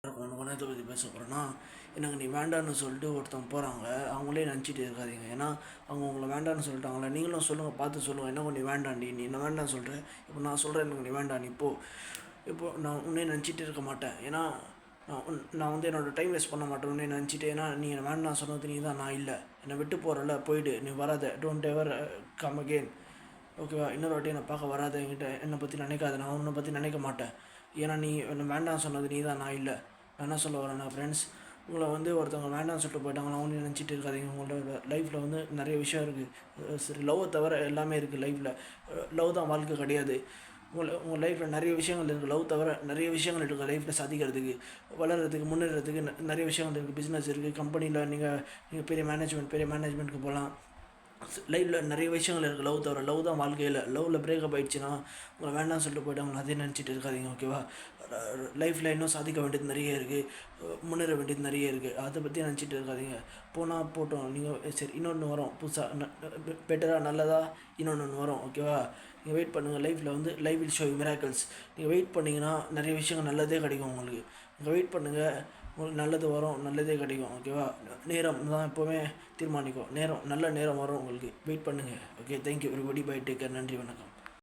உனக்கு எதை பற்றி பேச போகிறேன்னா, எனக்கு நீ வேண்டான்னு சொல்லிட்டு ஒருத்தவங்க போகிறாங்க. அவங்களே நினச்சிட்டு இருக்காதீங்க. ஏன்னா அவங்க உங்களை வேண்டான்னு சொல்லிட்டாங்களே, நீங்களும் சொல்லுங்கள், பார்த்து சொல்லுங்கள். என்ன நீ வேண்டாண்டி, நீ என்ன வேண்டான்னு சொல்கிற. இப்போ நான் சொல்கிறேன், எனக்கு நீ வேண்டாம். நீ இப்போ நான் உன்னே நினச்சிட்டு இருக்க மாட்டேன். ஏன்னா நான் வந்து என்னோடய டைம் வேஸ்ட் பண்ண மாட்டேன் உன்னே நினச்சிட்டு. ஏன்னா நீ என்னை வேண்டாம் சொன்னது நீ தான், நான் இல்லை. என்னை விட்டு போகிறல, போயிடு, நீ வராத. Don't ever come again. ஓகேவா? இன்னொரு வாட்டி என்னை பார்க்க வராத. என்கிட்ட என்னை பற்றி நினைக்காத. நான் உன்னை பற்றி நினைக்க மாட்டேன். ஏன்னா நீ என்னை வேண்டாம் சொன்னது நீ தான், நான் இல்லை. நான் என்ன சொல்ல வரேன்னா ஃப்ரெண்ட்ஸ், உங்களை வந்து ஒருத்தவங்க வேண்டாம்னு சொல்லிட்டு போயிட்டாங்களா, அவங்க நினச்சிட்டு இருக்காதிங்க. உங்களோட லைஃப்பில் வந்து நிறைய விஷயம் இருக்குது. சரி, லவ்வை தவிர எல்லாமே இருக்குது லைஃப்பில். லவ் தான் வாழ்க்கை கிடையாது. உங்கள் லைஃப்பில் நிறைய விஷயங்கள் இருக்குது. லவ் தவிர நிறைய விஷயங்கள் இருக்குது லைஃப்பில் சாதிக்கிறதுக்கு, வளர்கிறதுக்கு, முன்னேறதுக்கு. நிறைய விஷயங்கள் இருக்குது. பிஸ்னஸ் இருக்குது. கம்பெனியில் நீங்கள் பெரிய மேனேஜ்மெண்ட்டுக்கு போகலாம். லைஃப்பில் நிறைய விஷயங்கள் இருக்குது. லவ் தவிர லவ் தான் வாழ்க்கையில். லவ்வில் பிரேக்கப் ஆகிடுச்சுன்னா உங்களை வேண்டாம்னு சொல்லிட்டு போய்ட்டாங்க, அதே நினச்சிட்டு இருக்காதிங்க. ஓகேவா? லைஃப்பில் இன்னும் சாதிக்க வேண்டியது நிறைய இருக்குது. முன்னேற வேண்டியது நிறைய இருக்குது. அதை பற்றி நினச்சிட்டு இருக்காதிங்க. போனால் போட்டோம். நீங்கள் சரி, இன்னொன்று வரும் புதுசாக, பெட்டராக, நல்லதாக இன்னொன்று வரும். ஓகேவா? நீங்கள் வெயிட் பண்ணுங்கள். லைஃப்பில் வந்து life will show you miracles. நீங்கள் வெயிட் பண்ணிங்கன்னா நிறைய விஷயங்கள் நல்லதே கிடைக்கும் உங்களுக்கு. நீங்கள் வெயிட் பண்ணுங்கள், உங்களுக்கு நல்லது வரும், நல்லதே கிடைக்கும். ஓகேவா? நேரம் தான் எப்போவுமே தீர்மானிக்கும். நல்ல நேரம் வரும் உங்களுக்கு. வெயிட் பண்ணுங்கள். Okay, thank you everybody. Bye, take care. நன்றி, வணக்கம்.